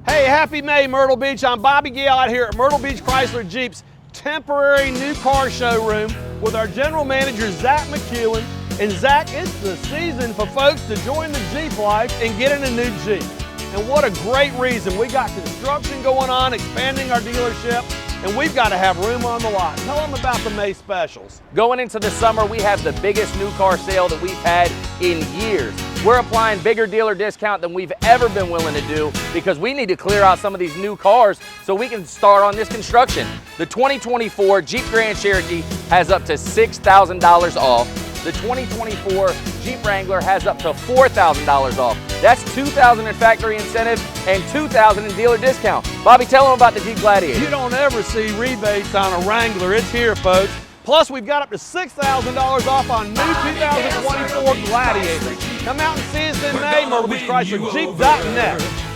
Hey, happy May, Myrtle Beach. I'm Bobby Gale out here at Myrtle Beach Chrysler Jeep's temporary new car showroom with our general manager, Zach McEwen. And Zach, it's the season for folks to join the Jeep life and get in a new Jeep. And what a great reason. We got construction going on, expanding our dealership, and we've got to have room on the lot. Tell them about the May specials. Going into the summer, we have the biggest new car sale that we've had in years. We're applying bigger dealer discount than we've ever been willing to do because we need to clear out some of these new cars so we can start on this construction. The 2024 Jeep Grand Cherokee has up to $6,000 off. The 2024 Jeep Wrangler has up to $4,000 off. That's $2,000 in factory incentive and $2,000 in dealer discount. Bobby, tell them about the Jeep Gladiator. You don't ever see rebates on a Wrangler. It's here, folks. Plus, we've got up to $6,000 off on new 2024 Gladiator. Come out and see us in May, MyrtleBeachChryslerJeep.net.